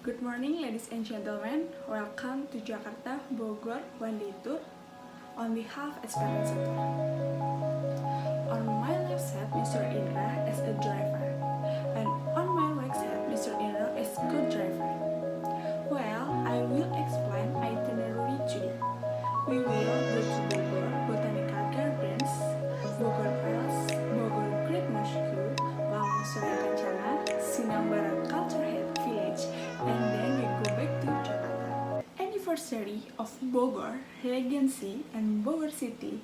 Good morning, ladies and gentlemen. Welcome to Jakarta Bogor One Day Tour on behalf of Experience Center. On my left side, Mr. Indra is a driver, and on my right side, Mr. Indra is co-driver. Well, I will explain itinerary today. We will go to Bogor Botanical Gardens, Bogor Palace, Bogor Great Mosque, Lama Surya Kencana, Sinang Barat Culture Village, and then we go back to Jakarta. Anniversary of Bogor Regency and Bogor City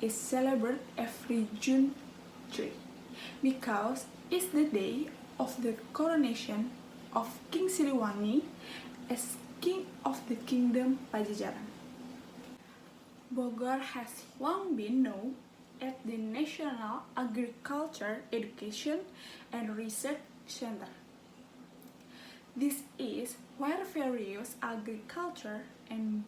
is celebrated every June 3 because it's the day of the coronation of King Siliwangi as King of the Kingdom Pajajaran. Bogor has long been known as the National Agriculture Education and Research Center. This is where various agriculture and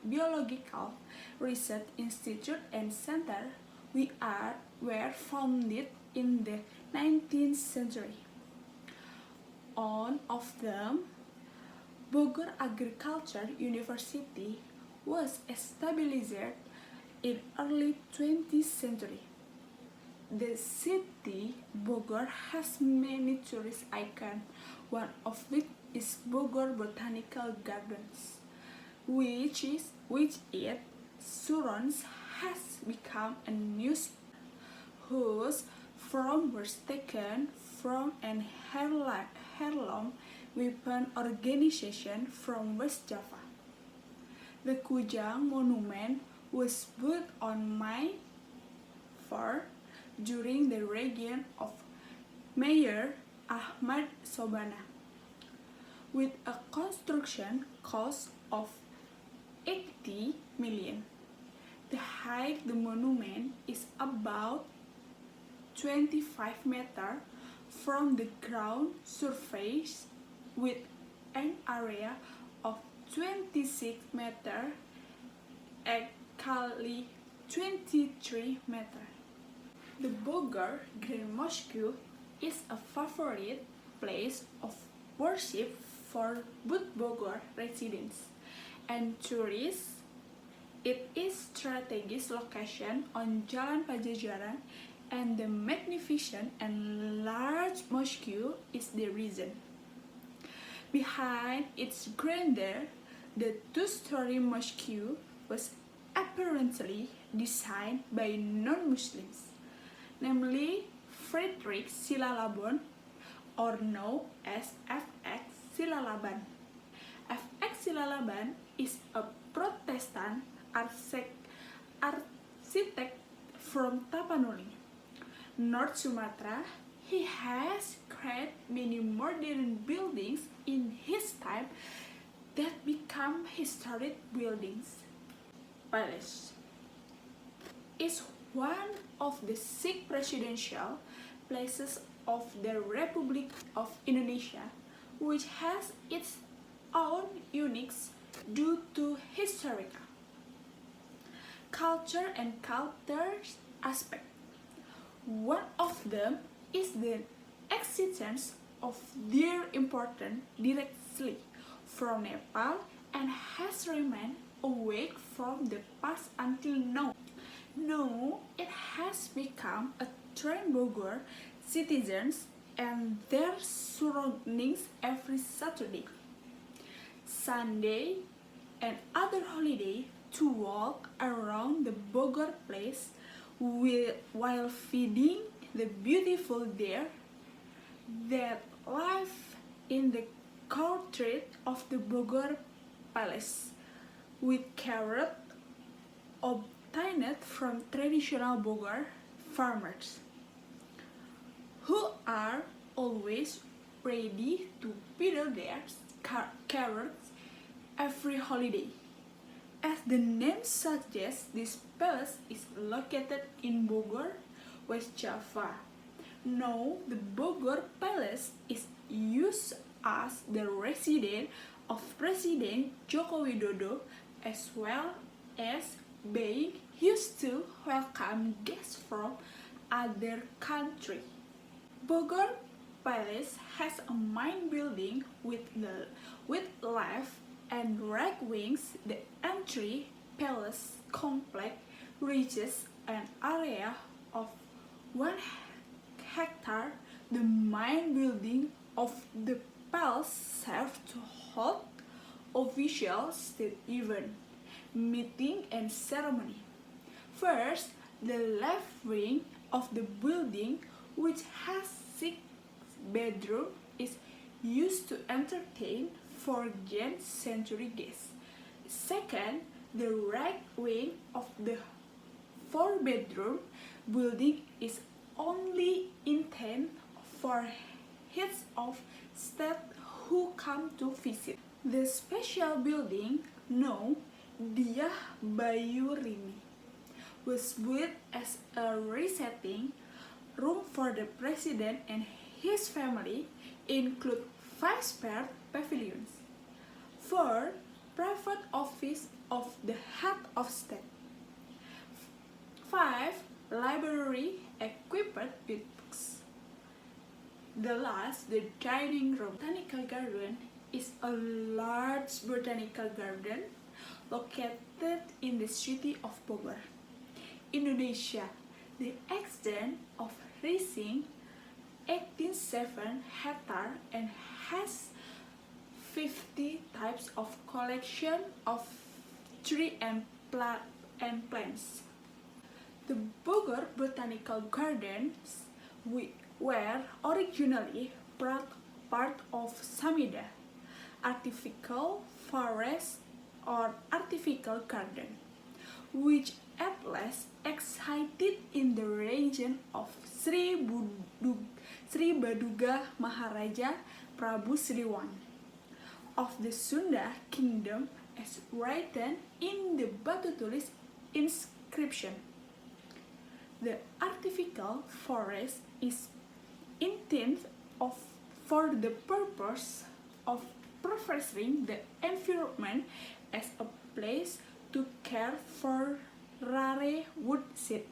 biological research institute and center were founded in the 19th century. One of them, Bogor Agriculture University, was established in early 20th century. The city Bogor has many tourist icons, one of which is Bogor Botanical Gardens, which it surrounds has become a news whose from was taken from an heirloom weapon organization from West Java. The Kujang Monument was built on May 4 during the reign of Mayor Ahmad Sobana, with a construction cost of 80 million. The height of the monument is about 25 meters from the ground surface with an area of 26 meters actually 23 meters. The Bogor Grand Mosque is a favorite place of worship for both Bogor residents and tourists. It is strategic location on Jalan Pajajaran, and the magnificent and large mosque is the reason. Behind its grandeur, the two-story mosque was apparently designed by non-Muslims, namely Frederick Silalabon, or known as F.X. Silalaban. F.X. Silalaban is a Protestant architect from Tapanuli, North Sumatra. He has created many modern buildings in his time that become historic buildings. Palace is one of the 6 presidential places of the Republic of Indonesia, which has its own uniques due to historical, culture and culture aspect. One of them is the existence of deer imported directly from Nepal and has remained awake from the past until now. Now it has become a trend Bogor citizens and their surroundings every Saturday, Sunday, and other holiday to walk around the Bogor place while feeding the beautiful deer that live in the courtyard of the Bogor Palace, with carrot obtained from traditional Bogor farmers, who are always ready to peddle their carrots every holiday. As the name suggests, this palace is located in Bogor, West Java. Now, the Bogor Palace is used as the residence of President Joko Widodo, as well as being used to welcome guests from other countries. Bogor palace has a main building with left and right wings. The entry palace complex reaches an area of 1 hectare. The main building of the palace serves to hold official state events, meeting and ceremony. First, the left wing of the building, which has 6 bedrooms, is used to entertain 14th century guests. Second, the right wing of the 4 bedroom building is only intended for heads of state who come to visit. The special building, known Dia Bayurini, was built as a resetting room for the president and his family, include 5 spare pavilions, 4 private office of the head of state, 5 library equipped with books. The last, the dining room. Botanical garden is a large botanical garden located in the city of Bogor, Indonesia. The extent of reaching 18.7 hectares and has 50 types of collection of trees and plants. The Bogor Botanical Gardens were originally part of Samida, artificial forest or artificial garden, which at last existed in the region of Sri Baduga Maharaja Prabu Sriwan of the Sunda Kingdom, as written in the Batu Tulis inscription. The artificial forest is intended for the purpose of preserving the environment as a place to care for rare wood seed.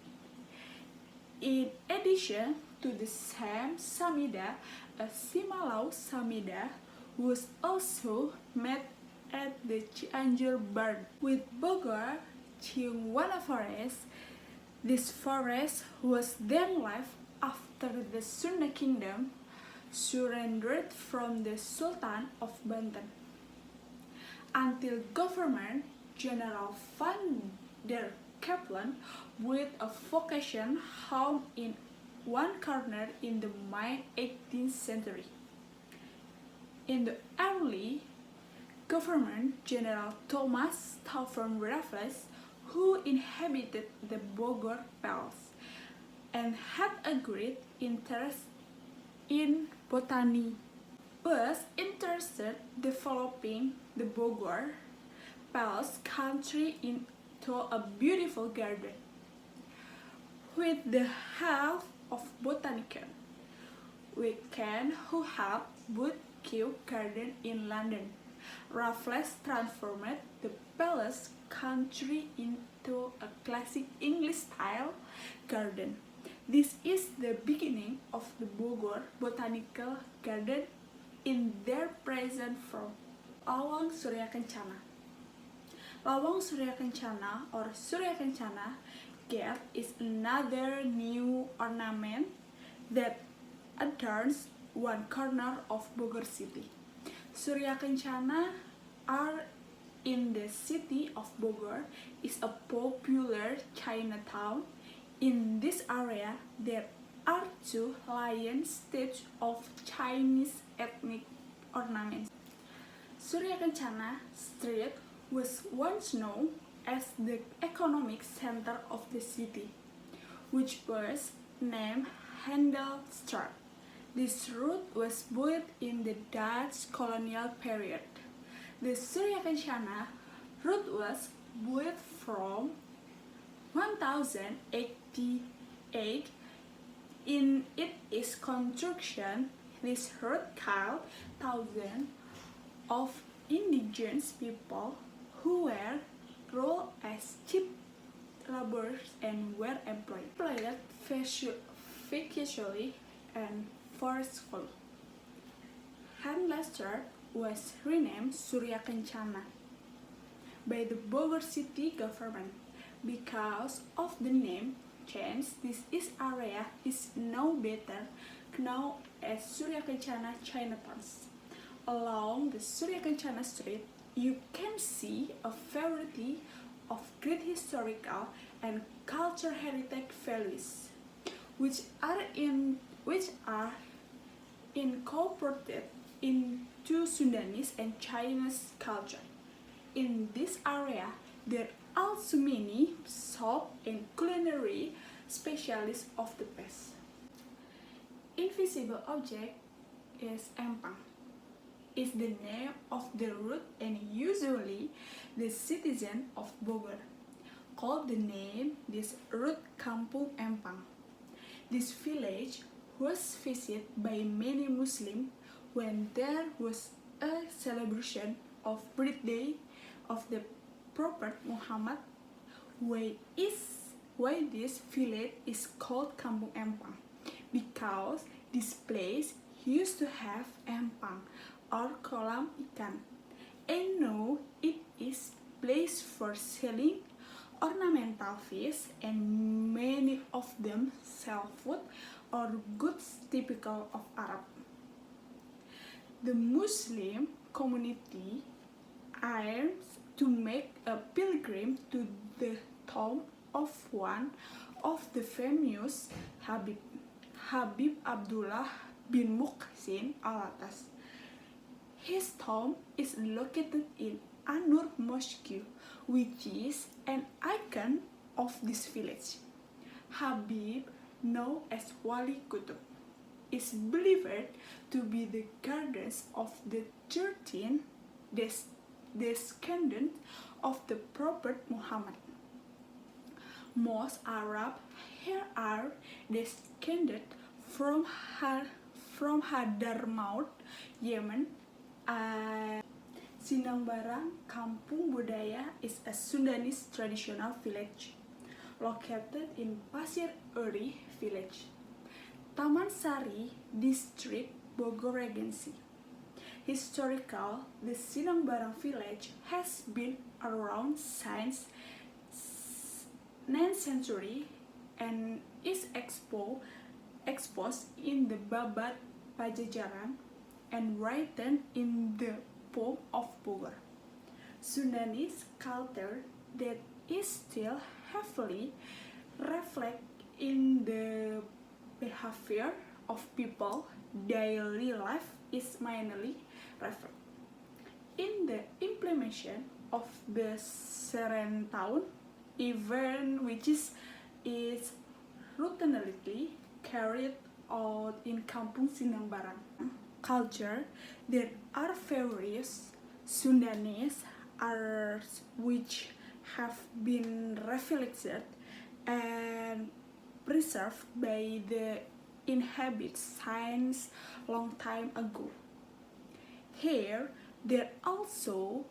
In addition to the same Samida, a Simalau Samida was also made at the Cianjur Barn. With Bogor Ciungwana Forest, this forest was then left after the Sunda Kingdom surrendered from the Sultan of Banten, until Governor General van der Kaplan built a vacation home in one corner in the mid-18th century. In the early Governor General Thomas Taufan Raffles, who inhabited the Bogor Palace and had a great interest in botany, was interested developing the Bogor Palace country into a beautiful garden. With the help of botanicians, who helped build Kew Garden in London, Raffles transformed the palace country into a classic English-style garden. This is the beginning of the Bogor Botanical Garden in their present form. Lawang Surya Kencana. Lawang Surya Kencana or Surya Kencana Gate is another new ornament that adorns one corner of Bogor city. Surya Kencana are in the city of Bogor is a popular Chinatown. In this area, there are 2 lion statues of Chinese ethnic ornaments. Surya Kencana Street was once known as the economic center of the city, which was named Handelsstraat. This route was built in the Dutch colonial period. The Surya Kencana route was built from 1088. In its construction, this route killed thousands of indigenous people who were ruled as cheap laborers and were employed vacationally and forcefully. Hand later was renamed Surya Kencana by the Bogor city government. Because of the name change, this area is now better known as Surya Kencana Chinatown. Along the Surya Kencana Street, you can see a variety of great historical and cultural heritage values, which are incorporated into Sundanese and Chinese culture. In this area, there are also many shop and culinary specialists of the past. Invisible object is empang. Is the name of the route and usually the citizen of Bogor called the name this route Kampung Empang. This village was visited by many Muslims when there was a celebration of birthday of the Prophet Muhammad. Why this village is called Kampung Empang? Because this place used to have empang or kolam ikan, and now it is place for selling ornamental fish, and many of them sell food or goods typical of Arab. The Muslim community aims to make a pilgrim to the tomb of one of the famous Habib Abdullah bin Muhsin Alatas. His tomb is located in An-Nur Mosque, which is an icon of this village. Habib, known as Wali Kutub, is believed to be the guardians of the 13 descendants of the Prophet Muhammad. Most Arabs here are descended from Hadramaut, Yemen. Sinambarang Kampung Budaya is a Sundanese traditional village located in Pasir Eri village, Taman Sari District, Bogor Regency. Historical, the Sinambarang village has been around since 9th century and is exposed in the Babat Pajajaran and written in the Poem of Bogor. Sundanese culture that is still heavily reflected in the behavior of people daily life is mainly reflected in the implementation of the Serentown event, which is routinely carried out in Kampung Sinambarang. Culture, there are various Sundanese arts which have been reflected and preserved by the inhabitants since long time ago. Here, there also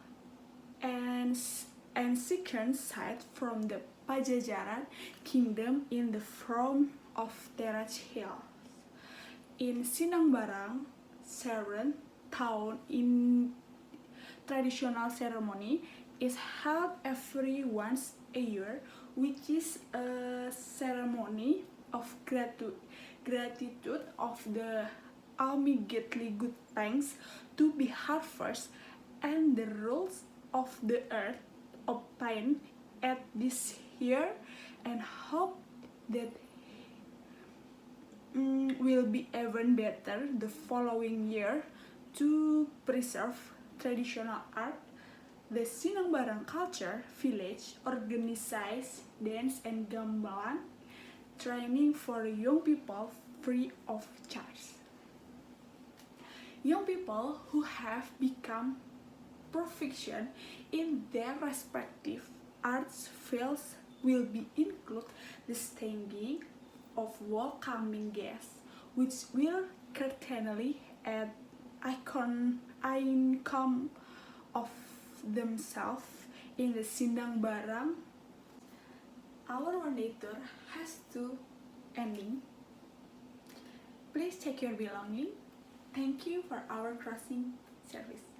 an ancient site from the Pajajaran kingdom in the form of terrace hills. In Sinambarang, Seren town in traditional ceremony is held every once a year, which is a ceremony of gratitude of the almighty good things to be harvested and the rules of the earth obtained at this year, and hope that will be even better the following year. To preserve traditional art, the Sinambarang Culture Village organizes dance and gamelan training for young people free of charge. Young people who have become proficient in their respective arts fields will be included the standing of welcoming guests, which will certainly add income of themselves in the Sinambarang. Our one-day tour has to ending. Please check your belongings Thank you for our crossing service.